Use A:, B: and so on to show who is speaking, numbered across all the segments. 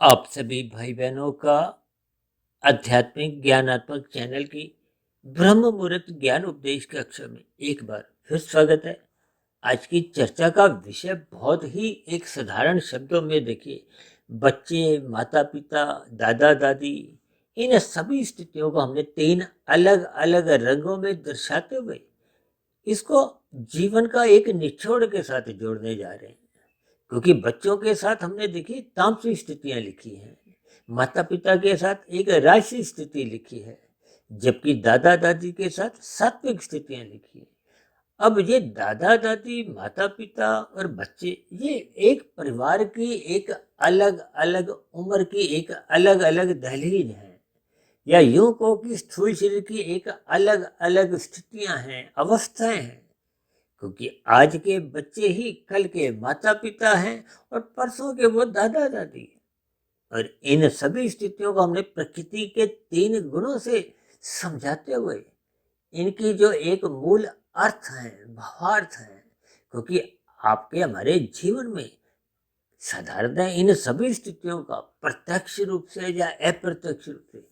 A: आप सभी भाई बहनों का आध्यात्मिक ज्ञानात्मक चैनल की ब्रह्म मुहूर्त ज्ञान उपदेश कक्षा में एक बार फिर स्वागत है। आज की चर्चा का विषय बहुत ही एक साधारण शब्दों में देखिए, बच्चे, माता पिता, दादा दादी, इन सभी स्थितियों को हमने तीन अलग अलग रंगों में दर्शाते हुए इसको जीवन का एक निचोड़ के साथ जोड़ने जा रहे हैं। क्योंकि बच्चों के साथ हमने देखी तामसिक स्थितियां लिखी हैं, माता पिता के साथ एक राजसी स्थिति लिखी है, जबकि दादा दादी के साथ सात्विक स्थितियां लिखी है। अब ये दादा दादी, माता पिता और बच्चे, ये एक परिवार की एक अलग अलग उम्र की एक अलग अलग दहलीज है, या यूं कहो कि स्थूल शरीर की एक अलग अलग स्थितियां हैं, अवस्थाएं हैं। क्योंकि आज के बच्चे ही कल के माता पिता हैं और परसों के वो दादा दादी हैं। और इन सभी स्थितियों को हमने प्रकृति के तीन गुणों से समझाते हुए इनकी जो एक मूल अर्थ है, भावार्थ है। क्योंकि आपके हमारे जीवन में साधारण इन सभी स्थितियों का प्रत्यक्ष रूप से या अप्रत्यक्ष रूप से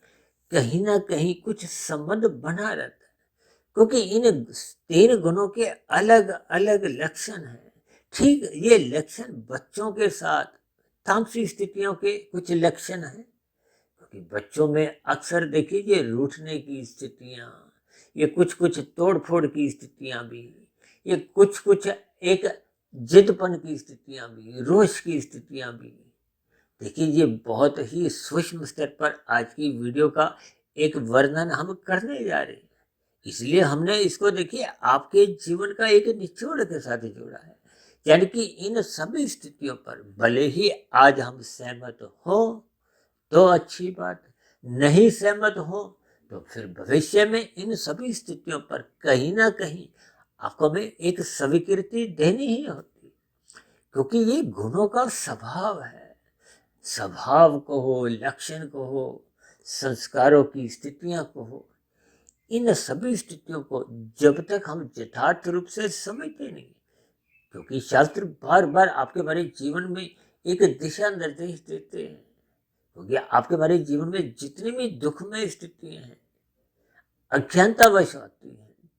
A: कहीं ना कहीं कुछ संबंध बना रहता है। क्योंकि इन तीन गुणों के अलग अलग लक्षण हैं। ठीक ये लक्षण बच्चों के साथ तामसिक स्थितियों के कुछ लक्षण हैं। क्योंकि बच्चों में अक्सर देखिए ये रूठने की स्थितियां, ये कुछ कुछ तोड़ फोड़ की स्थितियां भी, ये कुछ कुछ एक जिदपन की स्थितियां भी, रोष की स्थितियां भी। देखिए ये बहुत ही सूक्ष्म स्तर पर आज की वीडियो का एक वर्णन हम करने जा रहे हैं। इसलिए हमने इसको देखिए आपके जीवन का एक निचोड़ के साथ जोड़ा है। यानी कि इन सभी स्थितियों पर भले ही आज हम सहमत हो तो अच्छी बात, नहीं सहमत हो तो फिर भविष्य में इन सभी स्थितियों पर कहीं ना कहीं आपको में एक स्वीकृति देनी ही होती। क्योंकि ये गुणों का स्वभाव है। स्वभाव को हो, लक्षण को हो, संस्कारों की स्थितियां को हो, इन सभी स्थितियों को जब तक हम यथार्थ रूप से समझते नहीं, क्योंकि शास्त्र बार बार आपके हमारे जीवन में एक दिशा निर्देश देते हैं। क्योंकि आपके हमारे जीवन में जितनी भी दुखमय स्थितियां हैं, अज्ञानतावश आती हैं।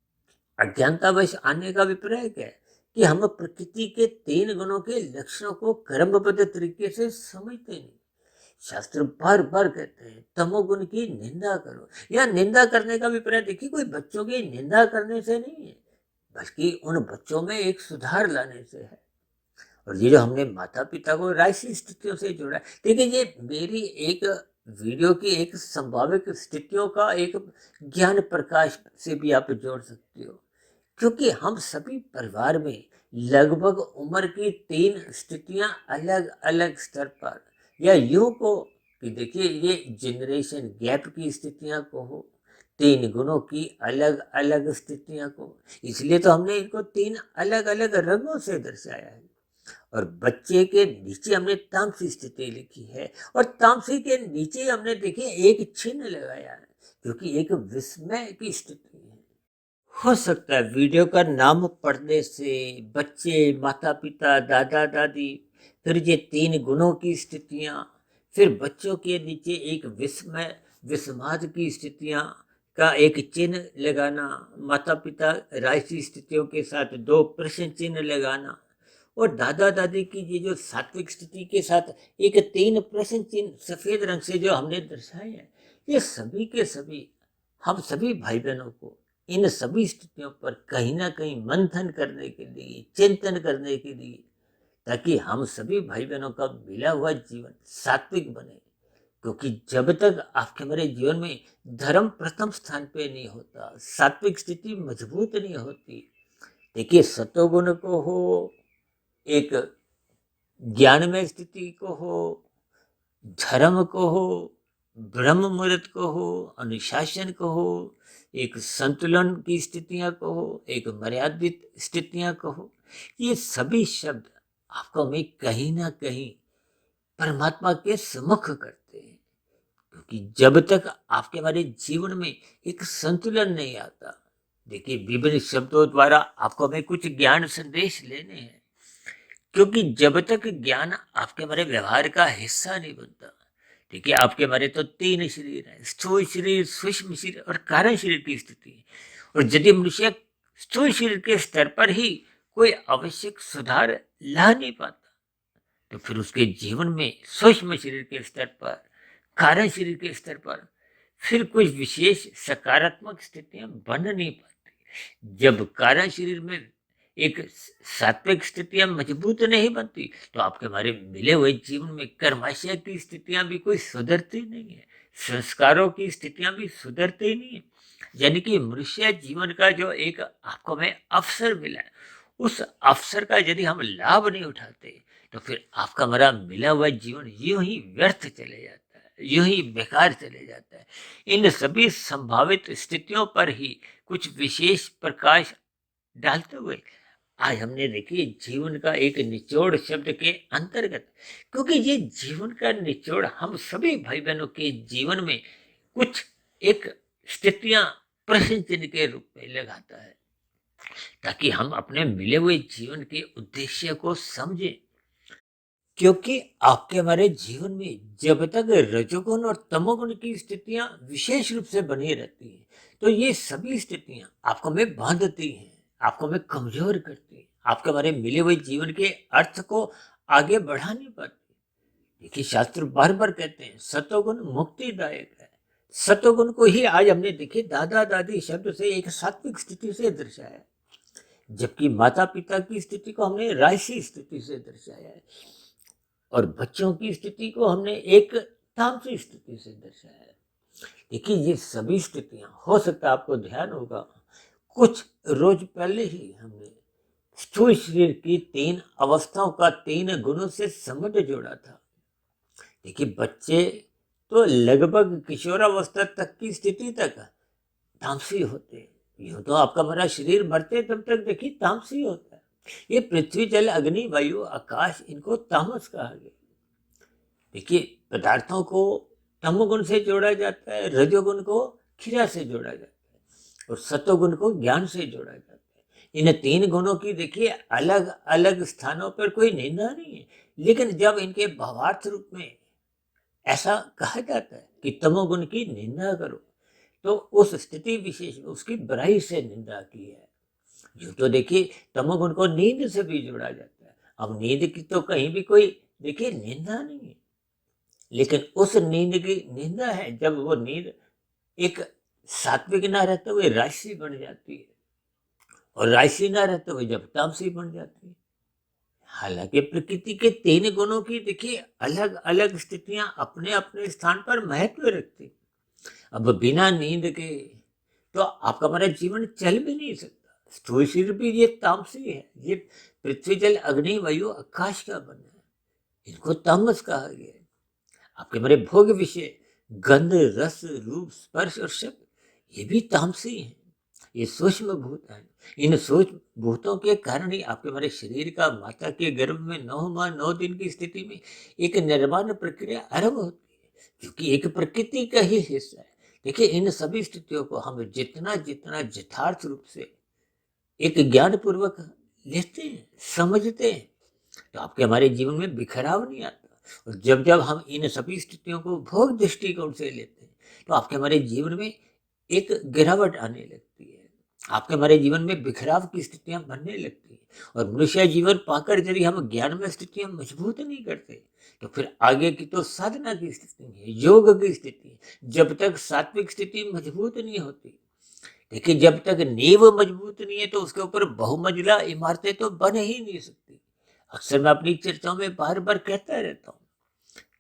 A: अज्ञानतावश आने का अभिप्राय क्या है कि हम प्रकृति के तीन गुणों के लक्षणों को क्रमबद्ध तरीके से समझते नहीं। शास्त्र बार बार कहते हैं तमोगुण की निंदा करो। या निंदा करने का अभिप्राय देखिए कोई बच्चों की निंदा करने से नहीं है, बल्कि उन बच्चों में एक सुधार लाने से है। और ये जो हमने माता पिता को राशि स्थितियों से जोड़ा, देखिए ये मेरी एक वीडियो की एक संभावित स्थितियों का एक ज्ञान प्रकाश से भी आप जोड़ सकते हो। क्योंकि हम सभी परिवार में लगभग उम्र की तीन स्थितियां अलग अलग स्तर पर, या यूं को कि देखिए ये जनरेशन गैप की स्थितियां को हो, तीन गुणों की अलग अलग स्थितियां को, इसलिए तो हमने इनको तीन अलग अलग रंगों से दर्शाया है। और बच्चे के नीचे हमने तामसी स्थिति लिखी है, और तामसी के नीचे हमने देखिए एक चिन्ह लगाया है, क्योंकि एक विस्मय की स्थिति है। हो सकता है वीडियो का नाम पढ़ने से बच्चे, माता पिता, दादा दादी, फिर ये तीन गुणों की स्थितियां, फिर बच्चों के नीचे एक विस्मय, विस्माद की स्थितियां का एक चिन्ह लगाना, माता पिता राजसी स्थितियों के साथ दो प्रश्न चिन्ह लगाना, और दादा दादी की ये जो सात्विक स्थिति के साथ एक तीन प्रश्न चिन्ह सफेद रंग से जो हमने दर्शाए हैं, ये सभी के सभी हम सभी भाई बहनों को इन सभी स्थितियों पर कहीं ना कहीं मंथन करने के लिए, चिंतन करने के लिए, ताकि हम सभी भाई बहनों का मिला हुआ जीवन सात्विक बने। क्योंकि जब तक आपके मेरे जीवन में धर्म प्रथम स्थान पे नहीं होता, सात्विक स्थिति मजबूत नहीं होती। देखिए सतोगुण को हो, एक ज्ञानमय स्थिति को हो, धर्म को हो, ब्रह्म मुहूर्त को हो, अनुशासन को हो, एक संतुलन की स्थितियां को हो, एक मर्यादित स्थितियां को हो, ये सभी शब्द आपको हमें कहीं ना कहीं परमात्मा के सम्मुख करते हैं। क्योंकि जब तक आपके हमारे जीवन में एक संतुलन नहीं आता, देखिए विभिन्न शब्दों द्वारा आपको हमें कुछ ज्ञान संदेश लेने हैं। क्योंकि जब तक ज्ञान आपके हमारे व्यवहार का हिस्सा नहीं बनता, देखिए आपके हमारे तो तीन शरीर है, स्थूल शरीर, सूक्ष्म शरीर और कारण शरीर की स्थिति है। और यदि मनुष्य स्थूल शरीर के स्तर पर ही कोई आवश्यक सुधार ला नहीं पाता, तो फिर उसके जीवन में सूक्ष्म शरीर के स्तर पर, कारण शरीर के स्तर पर फिर कुछ विशेष सकारात्मक स्थितियां बन नहीं पाती। जब कारण शरीर में एक सात्विक स्थितियां मजबूत नहीं बनती, तो आपके हमारे मिले हुए जीवन में कर्माशय की स्थितियां भी कोई सुधरती नहीं है, संस्कारों की स्थितियां भी सुधरती नहीं है। यानी कि मनुष्य जीवन का जो एक आपको हमें अवसर मिला है, उस अवसर का यदि हम लाभ नहीं उठाते, तो फिर आपका हमारा मिला हुआ जीवन यूं ही व्यर्थ चले जाता है, यूं ही बेकार चले जाता है। इन सभी संभावित स्थितियों पर ही कुछ विशेष प्रकाश डालते हुए आज हमने देखिए जीवन का एक निचोड़ शब्द के अंतर्गत, क्योंकि ये जीवन का निचोड़ हम सभी भाई बहनों के जीवन में कुछ एक स्थितियां प्रश्न चिन्ह के रूप में लगाता है, ताकि हम अपने मिले हुए जीवन के उद्देश्य को समझें। क्योंकि आपके हमारे जीवन में जब तक रजोगुण और तमोगुण की स्थितियां विशेष रूप से बनी रहती हैं, तो ये सभी स्थितियां आपको में बांधती हैं, आपको में कमजोर करती हैं, आपके हमारे मिले हुए जीवन के अर्थ को आगे बढ़ा नहीं पाती। देखिए शास्त्र बार बार कहते हैं सतोगुण मुक्तिदायक है। सतोगुण को ही आज हमने देखिए दादा दादी शब्द से एक सात्विक स्थिति से दर्शाया, जबकि माता पिता की स्थिति को हमने राजसी स्थिति से दर्शाया है, और बच्चों की स्थिति को हमने एक तामसी स्थिति से दर्शाया है। देखिए ये सभी स्थितियां, हो सकता है आपको ध्यान होगा, कुछ रोज पहले ही हमने स्थूल शरीर की तीन अवस्थाओं का तीन गुणों से संबंध जोड़ा था। देखिए बच्चे तो लगभग किशोरावस्था तक की स्थिति तक तामसी होते हैं। यूं तो आपका हमारा शरीर मरते तब तक देखिए तामसी होता है। ये पृथ्वी जल अग्नि वायु आकाश, इनको तामस कहा गया। देखिए पदार्थों को तमोगुण से जोड़ा जाता है, रजोगुण को क्रिया से जोड़ा जाता है और सतोगुण को ज्ञान से जोड़ा जाता है। इन तीन गुणों की देखिए अलग अलग स्थानों पर कोई निंदा नहीं है, लेकिन जब इनके भावार्थ रूप में ऐसा कहा जाता है कि तमोगुण की निंदा करो, तो उस स्थिति विशेष में उसकी बुराई से निंदा की है। जो तो देखिए तमोगुण को नींद से भी जोड़ा जाता है। अब नींद की तो कहीं भी कोई देखिए निंदा नहीं है, लेकिन उस नींद की निंदा है जब वो नींद एक सात्विक ना रहते हुए राजसी बन जाती है, और राजसी ना रहते हुए जब तामसी बन जाती है। हालांकि प्रकृति के तीन गुणों की देखिए अलग अलग स्थितियां अपने अपने स्थान पर महत्व रखती। अब बिना नींद के तो आपका हमारा जीवन चल भी नहीं सकता। स्थूल शरीर भी ये तामसी है, ये पृथ्वी जल अग्नि वायु आकाश का बना है, इनको तामस कहा गया है। आपके हमारे भोग विषय गंध रस रूप स्पर्श और शब्द, ये भी तामसी हैं, ये सूक्ष्म भूत हैं। इन सूक्ष्म भूतों के कारण ही आपके हमारे शरीर का माता के गर्भ में 9 माह 9 दिन की स्थिति में एक निर्माण प्रक्रिया आरंभ होती है, क्योंकि एक प्रकृति का ही हिस्सा है। देखिए इन सभी स्थितियों को हम जितना जितना यथार्थ रूप से एक ज्ञान पूर्वक लेते हैं, समझते हैं, तो आपके हमारे जीवन में बिखराव नहीं आता। और जब जब हम इन सभी स्थितियों को भोग दृष्टिकोण से लेते हैं, तो आपके हमारे जीवन में एक गिरावट आने लगती है, आपके हमारे जीवन में बिखराव की स्थितियां बनने लगती है। और मनुष्य जीवन पाकर यदि हम ज्ञान में स्थितियां मजबूत नहीं करते, तो फिर आगे की तो साधना की स्थिति है, योग की स्थिति है। जब तक सात्विक स्थिति मजबूत नहीं होती, देखिए जब तक नींव मजबूत नहीं है, तो उसके ऊपर बहुमंजिला इमारतें तो बन ही नहीं सकती। अक्सर मैं अपनी चर्चाओं में बार बार कहता रहता हूँ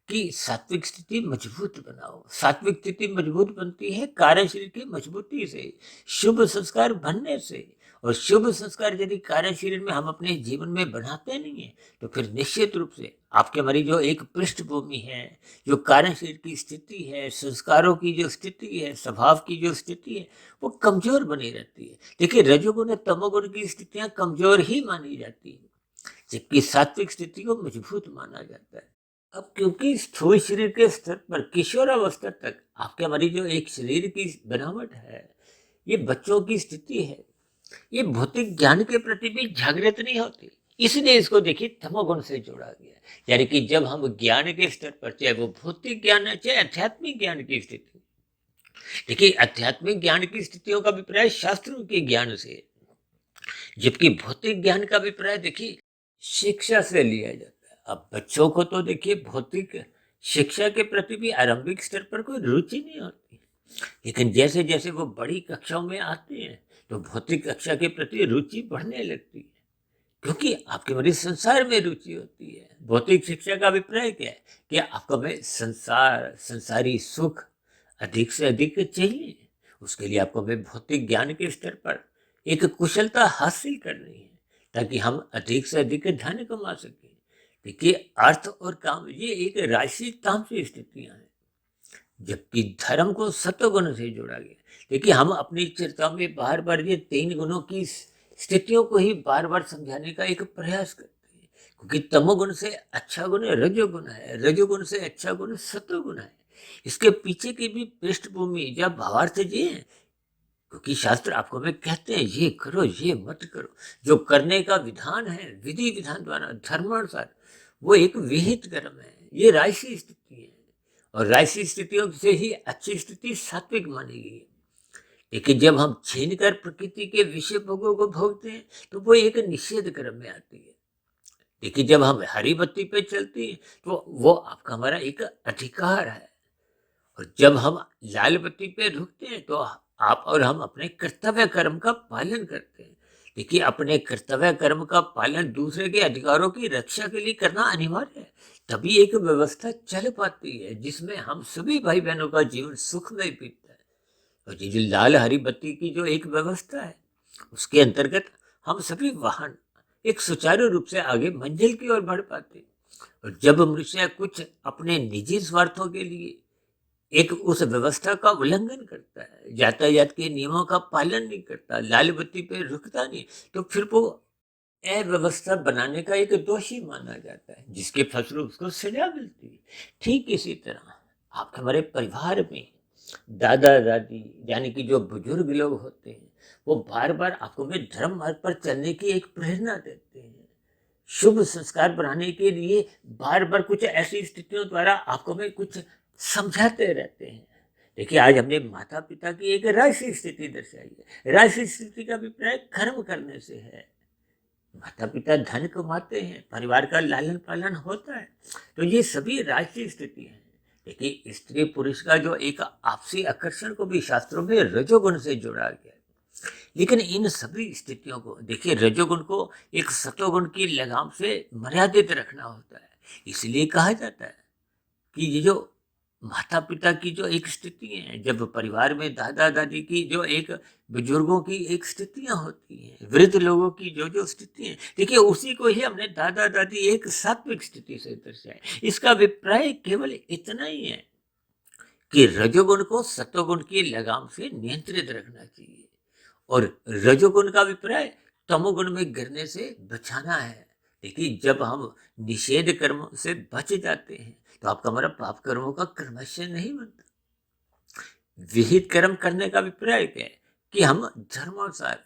A: कि सात्विक स्थिति मजबूत बनाओ। सात्विक स्थिति मजबूत बनती है कार्य शरीर की मजबूती से, शुभ संस्कार बनने से। और शुभ संस्कार यदि कार्य शरीर में हम अपने जीवन में बनाते नहीं है, तो फिर निश्चित रूप से आपके हमारी जो एक पृष्ठभूमि है, जो कार्य शरीर की स्थिति है, संस्कारों की जो स्थिति है, स्वभाव की जो स्थिति है, वो कमजोर बनी रहती है। देखिए रजोगुण और तमोगुण की स्थितियां कमजोर ही मानी जाती है, जबकि सात्विक स्थिति को मजबूत माना जाता है। अब क्योंकि स्थूल शरीर के स्तर पर किशोरावस्था तक आपके हमारी जो एक शरीर की बनावट है, ये बच्चों की स्थिति है, ये भौतिक ज्ञान के प्रति भी जागृत नहीं होती। इसलिए इसको देखिए तमोगुण से जोड़ा गया है। यानी कि जब हम ज्ञान के स्तर पर, चाहे वो भौतिक ज्ञान है चाहे आध्यात्मिक ज्ञान की स्थिति, देखिए आध्यात्मिक ज्ञान की स्थितियों का अभिप्राय शास्त्रों के ज्ञान से, जबकि भौतिक ज्ञान का अभिप्राय देखिए शिक्षा से लिया जाता है। अब बच्चों को तो देखिए भौतिक शिक्षा के प्रति भी आरंभिक स्तर पर कोई रुचि नहीं होती, लेकिन जैसे जैसे वो बड़ी कक्षाओं में आते हैं तो भौतिक कक्षा के प्रति रुचि बढ़ने लगती है, क्योंकि आपके मरीज संसार में रुचि होती है। भौतिक शिक्षा का अभिप्राय क्या है कि आपको में संसारी सुख अधिक से अधिक चाहिए, उसके लिए आपको में भौतिक ज्ञान के स्तर पर एक कुशलता हासिल करनी है, ताकि हम अधिक से अधिक धन कमा सकें। देखिए अर्थ और काम ये एक राशि तामसी स्थितियां हैं, जबकि धर्म को सत्वगुण से जोड़ा गया। देखिए हम अपनी चर्चा में बार बार ये 3 गुणों की स्थितियों को ही बार बार समझाने का एक प्रयास करते हैं, क्योंकि तमोगुण से अच्छा गुण रजोगुण है, रजोगुण से अच्छा गुण सत्वगुण है। इसके पीछे की भी पृष्ठभूमि या भावार्थ ये है, क्योंकि शास्त्र आपको में कहते हैं ये करो ये मत करो, जो करने का विधान है विधि विधान द्वारा धर्मानुसार, वो एक विहित कर्म है, ये राशि स्थिति है। और राशि स्थितियों से ही अच्छी स्थिति सात्विक मानी गई है। लेकिन जब हम छीन कर प्रकृति के विषय भोगों को भोगते हैं तो वो एक निषेध कर्म में आती है। लेकिन जब हम हरी बत्ती पे चलते हैं तो वो आपका हमारा एक अधिकार है, और जब हम लाल बत्ती पे रुकते हैं तो आप और हम अपने कर्तव्य कर्म का पालन करते हैं। देखिए अपने कर्तव्य कर्म का पालन दूसरे के अधिकारों की रक्षा के लिए करना अनिवार्य है, तभी एक व्यवस्था चल पाती है जिसमें हम सभी भाई बहनों का जीवन सुखमय बीतता है। और ये जो लाल हरी बत्ती की जो एक व्यवस्था है, उसके अंतर्गत हम सभी वाहन एक सुचारू रूप से आगे मंजिल की ओर बढ़ पाते हैं। और जब मनुष्य कुछ अपने निजी स्वार्थों के लिए एक उस व्यवस्था का उल्लंघन करता है, यातायात के नियमों का पालन नहीं करता, लाल बत्ती पे रुकता नहीं, तो फिर वो अव्यवस्था बनाने का एक दोषी माना जाता है, जिसके फलस्वरूप उसको सजा मिलती है। ठीक इसी तरह आप हमारे परिवार में दादा दादी यानी कि जो बुजुर्ग लोग होते हैं, वो बार बार आपको में धर्म मार्ग पर चलने की एक प्रेरणा देते हैं, शुभ संस्कार बनाने के लिए बार बार कुछ ऐसी स्थितियों द्वारा आपको में कुछ समझाते रहते हैं। देखिए आज हमने माता पिता की एक राशि स्थिति दर्शाई है। राशि स्थिति का अभिप्राय कर्म करने से है। माता पिता धन कमाते हैं, परिवार का लालन पालन होता है, तो ये सभी राशि स्थिति है। देखिए स्त्री पुरुष का जो एक आपसी आकर्षण को भी शास्त्रों में रजोगुण से जोड़ा गया है। लेकिन इन सभी स्थितियों को देखिए रजोगुण को एक सतोगुण की लगाम से मर्यादित रखना होता है। इसलिए कहा जाता है कि ये जो माता पिता की जो एक स्थिति है, जब परिवार में दादा दादी की जो एक बुजुर्गों की एक स्थितियां होती हैं, वृद्ध लोगों की जो जो स्थिति है, देखिए उसी को ही हमने दादा दादी एक सात्विक स्थिति से दर्शाया। इसका अभिप्राय केवल इतना ही है कि रजोगुण को सत्वगुण की लगाम से नियंत्रित रखना चाहिए, और रजोगुण का अभिप्राय तमोगुण में गिरने से बचाना है। देखिए जब हम निषेध कर्म से बच जाते हैं तो आपका हमारा पाप कर्मों का क्रमशः नहीं बनता। विहित कर्म करने का अभिप्राय क्या है कि हम धर्मानुसार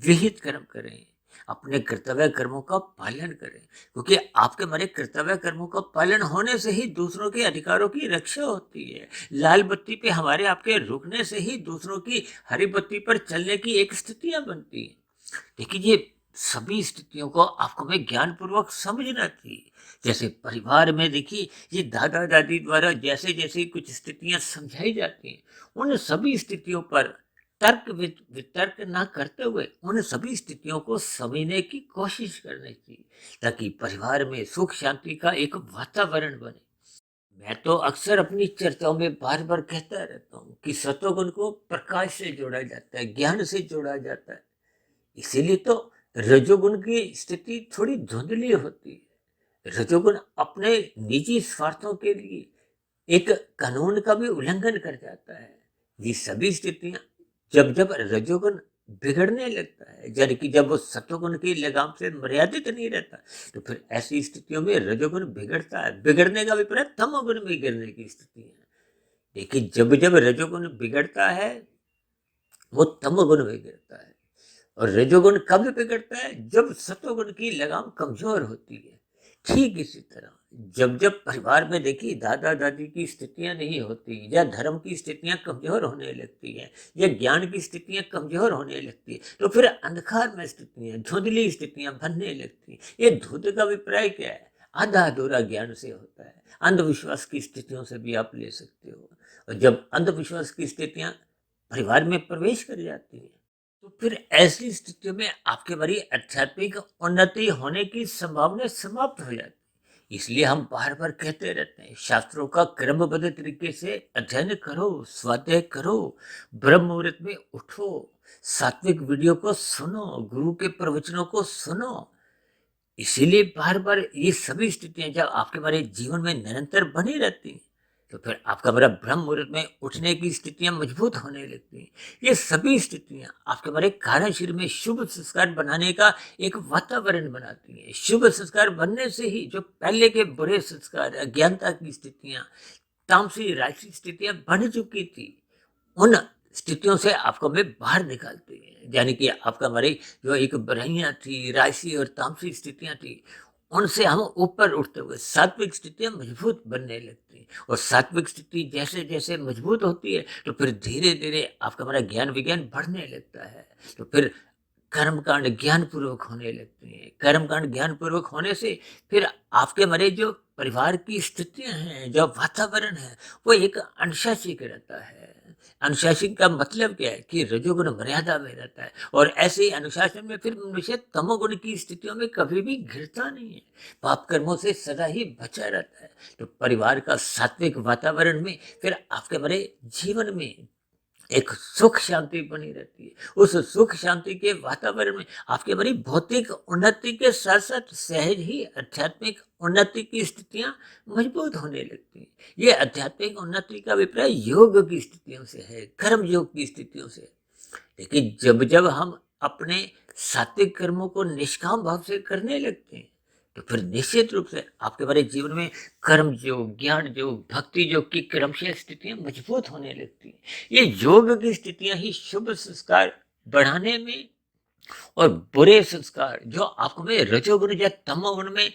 A: विहित कर्म करें, अपने कर्तव्य कर्मों का पालन करें, क्योंकि आपके हमारे कर्तव्य कर्मों का पालन होने से ही दूसरों के अधिकारों की रक्षा होती है। लाल बत्ती पे हमारे आपके रुकने से ही दूसरों की हरी बत्ती पर चलने की एक स्थितियां बनती है। देखिए ये सभी स्थितियों को आपको में ज्ञान पूर्वक समझना चाहिए। जैसे परिवार में देखिए ये दादा दादी द्वारा जैसे जैसे कुछ स्थितियां समझाई जाती हैं, उन सभी स्थितियों पर तर्क वितर्क ना करते हुए उन सभी स्थितियों को समझने की कोशिश करनी चाहिए, ताकि परिवार में सुख शांति का एक वातावरण बने। मैं तो अक्सर अपनी चर्चाओं में बार बार कहता रहता हूँ कि सत्वगुण को प्रकाश से जोड़ा जाता है, ज्ञान से जोड़ा जाता है। इसीलिए तो रजोगुण की स्थिति थोड़ी धुंधली होती है। रजोगुण अपने निजी स्वार्थों के लिए एक कानून का भी उल्लंघन कर जाता है। ये सभी स्थितियां जब जब रजोगुण बिगड़ने लगता है, यानी कि जब वो सत्वगुण की लगाम से मर्यादित नहीं रहता, तो फिर ऐसी स्थितियों में रजोगुण बिगड़ता है। बिगड़ने का अभिप्राय तमोगुण में गिरने की स्थिति है। देखिए जब जब रजोगुण बिगड़ता है वो तमोगुण में गिरता है, और रजोगुण कब बिगड़ता है? जब सतोगुण की लगाम कमजोर होती है। ठीक इसी तरह जब जब परिवार में देखिए दादा दादी की स्थितियां नहीं होती, या धर्म की स्थितियां कमजोर होने लगती है, या ज्ञान की स्थितियां कमजोर होने लगती है, तो फिर अंधकार में स्थितियां, धुंधली स्थितियां बनने लगती है। ये धुंध का अभिप्राय क्या है? आधा अधूरा ज्ञान से होता है। अंधविश्वास की स्थितियों से भी आप ले सकते हो। और जब अंधविश्वास की स्थितियां परिवार में प्रवेश कर जाती है, तो फिर ऐसी स्थितियों में आपके बड़ी आध्यात्मिक उन्नति होने की संभावना समाप्त हो जाती है। इसलिए हम बार बार कहते रहते हैं, शास्त्रों का क्रमबद्ध तरीके से अध्ययन करो, स्वाध्याय करो, ब्रह्म मुहूर्त में उठो, सात्विक वीडियो को सुनो, गुरु के प्रवचनों को सुनो। इसीलिए बार बार ये सभी स्थितियां जब आपके हमारे जीवन में निरंतर बनी रहती हैं, तो फिर आपका मेरा ब्रह्म मुहूर्त में उठने की स्थितियां मजबूत होने लगती हैं। ये सभी स्थितियां आपके हमारे कारण शरीर में शुभ संस्कार बनाने का एक वातावरण बनाती हैं। शुभ संस्कार बनने से ही जो पहले के बुरे संस्कार, अज्ञानता की स्थितियां, तामसी राशि स्थितियां बन चुकी थी, उन स्थितियों से आपको हमें बाहर निकालते हैं। यानी कि आपका हमारी जो एक बुराइयां थी, राशि और तामसिक स्थितियां थी, उनसे हम ऊपर उठते हुए सात्विक स्थितियां मजबूत बनने लगती हैं। और सात्विक स्थिति जैसे जैसे मजबूत होती है, तो फिर धीरे धीरे आपका हमारा ज्ञान विज्ञान बढ़ने लगता है। तो फिर कर्मकांड ज्ञान पूर्वक होने लगते हैं। कर्मकांड ज्ञान पूर्वक होने से फिर आपके हमारे जो परिवार की स्थितियां हैं, जो वातावरण है, वो एक अनुशासित रहता है। अनुशासन का मतलब क्या है? कि रजोगुण मर्यादा में रहता है, और ऐसे ही अनुशासन में फिर मनुष्य तमोगुण की स्थितियों में कभी भी घिरता नहीं है, पाप कर्मों से सदा ही बचा रहता है। तो परिवार का सात्विक वातावरण में फिर आपके हमारे जीवन में एक सुख शांति बनी रहती है। उस सुख शांति के वातावरण में आपकी हमारी भौतिक उन्नति के साथ साथ सहज ही आध्यात्मिक उन्नति की स्थितियां मजबूत होने लगती हैं। ये आध्यात्मिक उन्नति का अभिप्राय योग की स्थितियों से है, कर्म योग की स्थितियों से है। लेकिन जब जब हम अपने सात्विक कर्मों को निष्काम भाव से करने लगते हैं, तो फिर निश्चित रूप से आपके हमारे जीवन में कर्म योग, ज्ञान योग, भक्ति योग की क्रमशः स्थितियां मजबूत होने लगती हैं। ये योग की स्थितियां ही शुभ संस्कार बढ़ाने में, और बुरे संस्कार जो आपको में रजोगुण या तमोगुण में,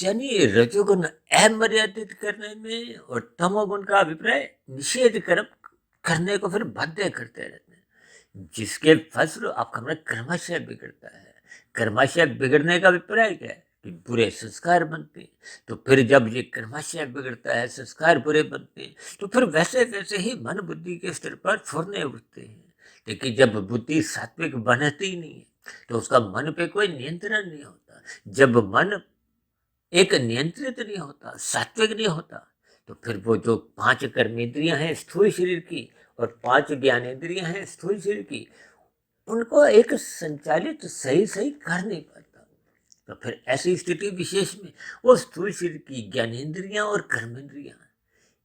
A: यानी रजोगुण अमर्यादित करने में, और तमोगुण का अभिप्राय निषेध कर्म करने को फिर बाध्य करते रहते हैं, जिसके फलस्वरूप आपका हमारा कर्माशय बिगड़ता है। कर्माशय बिगड़ने का अभिप्राय क्या है? कि बुरे संस्कार बनते हैं। तो फिर जब ये कर्माशय बिगड़ता है, संस्कार बुरे बनते हैं, तो फिर वैसे वैसे ही मन बुद्धि के स्तर पर फुरने उठते हैं। लेकिन जब बुद्धि सात्विक बनती नहीं है, तो उसका मन पे कोई नियंत्रण नहीं होता। जब मन एक नियंत्रित नहीं होता, सात्विक नहीं होता, तो फिर वो जो 5 कर्मेंद्रियां हैं स्थूल शरीर की, और 5 ज्ञानेंद्रियां हैं स्थूल शरीर की, उनको एक संचालित सही सही कर नहीं पाता। तो फिर ऐसी स्थिति विशेष में वो स्थूल शरीर की ज्ञानेंद्रियां और कर्मेंद्रियां,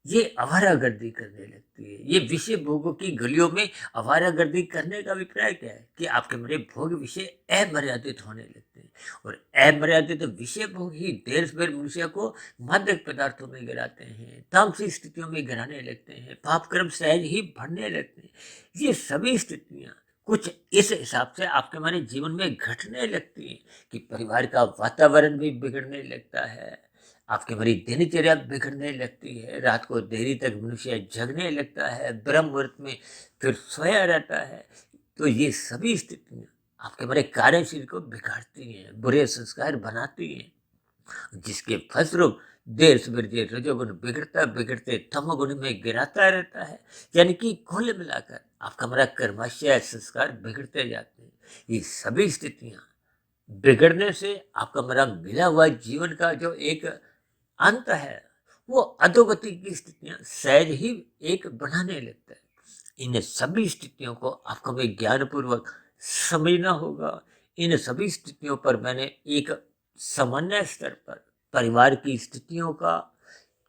A: ये आवारागर्दी करने लगती है। ये विषय भोगों की गलियों में आवारागर्दी करने का अभिप्राय क्या है? कि आपके मेरे भोग विषय अमर्यादित होने लगते हैं, और अमर्यादित विषय भोग ही देर सवेर मनुष्य को मादक पदार्थों में गिराते हैं, तामसिक स्थितियों में गिराने लगते हैं, पाप कर्म सहज ही बढ़ने लगते हैं। ये सभी स्थितियां कुछ इस हिसाब से आपके हमारे जीवन में घटने लगती हैं, कि परिवार का वातावरण भी बिगड़ने लगता है, आपकी हमारी दिनचर्या बिगड़ने लगती है, रात को देरी तक मनुष्य जगने लगता है, ब्रह्म मुहूर्त में फिर सोया रहता है। तो ये सभी स्थितियां आपके हमारे कार्यशील को बिगाड़ती हैं, बुरे संस्कार बनाती हैं, जिसके फलस्वरूप देर सवेर ये रजोगुण बिगड़ता बिगड़ते तमोगुण में गिराता रहता है। यानी कि कुल मिलाकर आपका हमारा कर्माशय संस्कार बिगड़ते जाते हैं। ये सभी स्थितियां बिगड़ने से आपका हमारा मिला हुआ जीवन का जो एक अंत है, वो अधोगति की स्थितियां सहज ही एक बढ़ाने लगता है। इन सभी स्थितियों को आपको हमें ज्ञान पूर्वक समझना होगा। इन सभी स्थितियों पर मैंने एक सामान्य स्तर पर परिवार की स्थितियों का,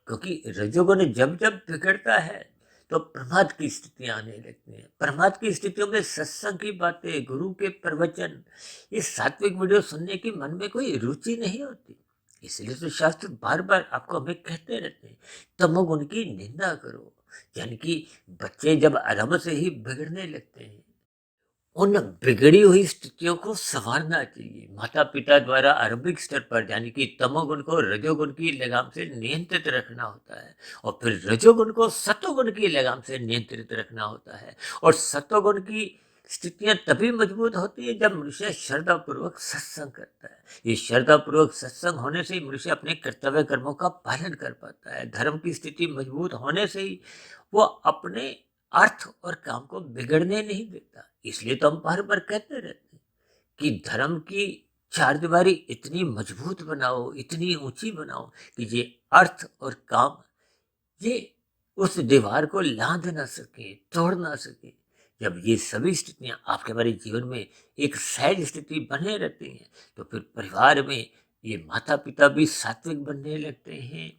A: क्योंकि रजोगुण जब जब बिगड़ता है, तो प्रमाद की स्थितियां आने लगती हैं। प्रमाद की स्थितियों में सत्संग की बातें, गुरु के प्रवचन, ये सात्विक वीडियो सुनने की मन में कोई रुचि नहीं होती। इसलिए तो शास्त्र बार बार आपको हमें कहते रहते हैं, तमोगुण की निंदा करो। यानी कि बच्चे जब आरंभ से ही बिगड़ने लगते हैं, उन बिगड़ी हुई स्थितियों को संवारना चाहिए। माता पिता द्वारा आरंभिक स्तर पर यानी कि तमोगुण को रजोगुण की लगाम से नियंत्रित रखना होता है और फिर रजोगुण को सतोगुण की लगाम से नियंत्रित रखना होता है। और सतोगुण की स्थितियां तभी मजबूत होती है जब मनुष्य श्रद्धा पूर्वक सत्संग करता है। ये श्रद्धा पूर्वक सत्संग होने से ही मनुष्य अपने कर्तव्य कर्मों का पालन कर पाता है। धर्म की स्थिति मजबूत होने से ही वो अपने अर्थ और काम को बिगड़ने नहीं देता। इसलिए तो हम बार बार कहते रहते हैं कि धर्म की चारदीवारी इतनी मजबूत बनाओ, इतनी ऊंची बनाओ कि ये अर्थ और काम ये उस दीवार को लांघ ना सके, तोड़ ना सके। जब ये सभी स्थितियां आपके हमारे जीवन में एक सहज स्थिति बने रहती हैं तो फिर परिवार में ये माता पिता भी सात्विक बनने लगते हैं।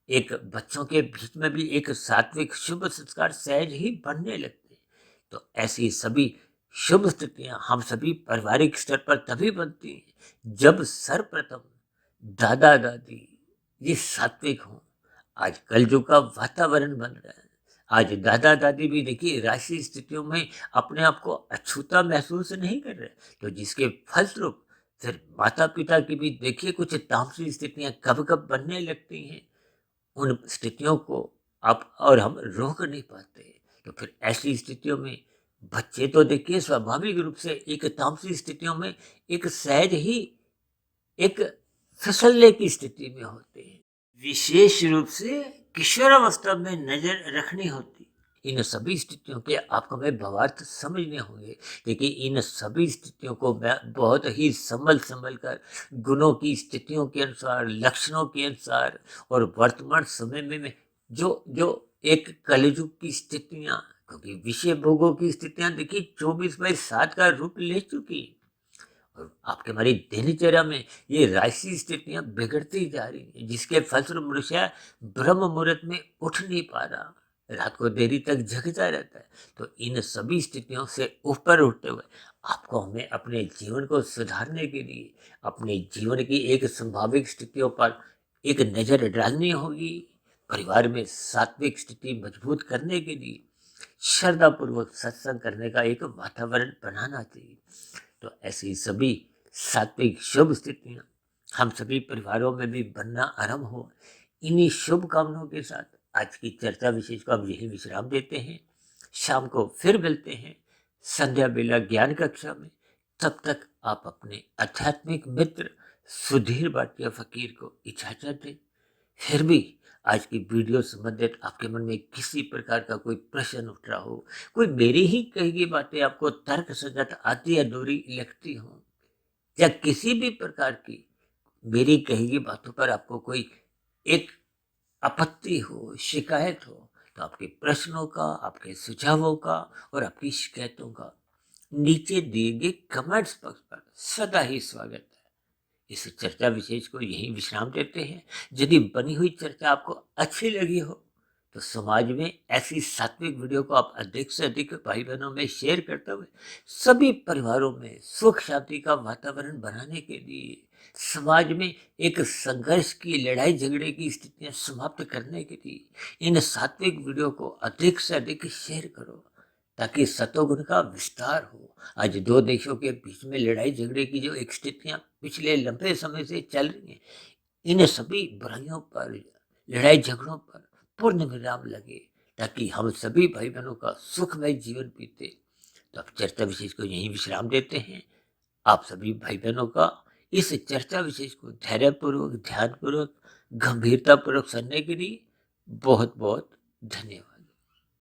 A: एक बच्चों के बीच में भी एक सात्विक शुभ संस्कार सहज ही बनने लगते हैं। तो ऐसी सभी शुभ स्थितियां हम सभी पारिवारिक स्तर पर तभी बनती हैं जब सर्वप्रथम दादा दादी ये सात्विक हों। आज कलयुग का वातावरण बन रहा है। आज दादा दादी भी देखिए राशि स्थितियों में अपने आप को अछूता महसूस नहीं कर रहे, तो जिसके फलस्वरूप फिर माता पिता की भी देखिए कुछ तामसी स्थितियां कब कब बनने लगती हैं। उन स्थितियों को आप और हम रोक नहीं पाते। तो फिर ऐसी स्थितियों में बच्चे तो देखिए स्वाभाविक रूप से एक तामसी स्थितियों में एक सहज ही एक फिसलने की स्थिति में होते हैं। विशेष रूप से किशोरावस्था में नजर रखनी होती। इन सभी स्थितियों के आपको हमें भावार्थ समझने होंगे। देखिए इन सभी स्थितियों को मैं बहुत ही संभल संभल कर गुणों की स्थितियों के अनुसार, लक्षणों के अनुसार और वर्तमान समय में जो जो एक कलयुग की स्थितियां, क्योंकि विषय भोगों की स्थितियां देखिए 24/7 का रूप ले चुकी है और आपके हमारी दिनचर्या में ये राशि स्थितियां बिगड़ती जा रही है, जिसके फलस्वरूप मनुष्य ब्रह्म मुहूर्त में उठ नहीं पा रहा, रात को देरी तक जगता रहता है। तो इन सभी स्थितियों से ऊपर उठते हुए आपको हमें अपने जीवन को सुधारने के लिए अपने जीवन की एक संभावित स्थितियों पर एक नजर डालनी होगी। परिवार में सात्विक स्थिति मजबूत करने के लिए श्रद्धा पूर्वक सत्संग करने का एक वातावरण बनाना चाहिए। तो ऐसी सभी सात्विक शुभ स्थितियां हम सभी परिवारों में भी बनना आरंभ हो। इन्हीं शुभ कामनाओं के साथ आज की चर्चा विशेष को अब यही विश्राम देते हैं। शाम को फिर मिलते हैं संध्या बेला ज्ञान कक्षा में। तब तक आप अपने आध्यात्मिक मित्र सुधीर भाटिया फकीर को इजाजत दें। फिर भी आज की वीडियो संबंधित आपके मन में किसी प्रकार का कोई प्रश्न उठ रहा हो, कोई मेरी ही कही गई बातें आपको तर्क संगत आती अधूरी लगती हो, या किसी भी प्रकार की मेरी कही गई बातों पर आपको कोई एक आपत्ति हो, शिकायत हो, तो आपके प्रश्नों का, आपके सुझावों का और आपकी शिकायतों का नीचे दिए गए कमेंट्स बॉक्स पर सदा ही स्वागत है। इस चर्चा विशेष को यही विश्राम देते हैं। यदि बनी हुई चर्चा आपको अच्छी लगी हो तो समाज में ऐसी सात्विक वीडियो को आप अधिक से अधिक भाई बहनों में शेयर करते हुए सभी परिवारों में सुख शांति का वातावरण बनाने के लिए, समाज में एक संघर्ष की, लड़ाई झगड़े की स्थितियां समाप्त करने के लिए इन सात्विक वीडियो को अधिक से अधिक शेयर करो ताकि सतोगुण का विस्तार हो। आज दो देशों के बीच में लड़ाई झगड़े की जो एक स्थितियां पिछले लंबे समय से चल रही हैं, इन सभी बुराइयों पर, लड़ाई झगड़ों पर पूर्ण विराम लगे ताकि हम सभी भाई बहनों का सुखमय जीवन बीते। तो अब चर्चा विशेष को यहीं विश्राम देते हैं। आप सभी भाई बहनों का इस चर्चा विशेष को धैर्यपूर्वक, ध्यानपूर्वक, गंभीरतापूर्वक सुनने के लिए बहुत बहुत धन्यवाद।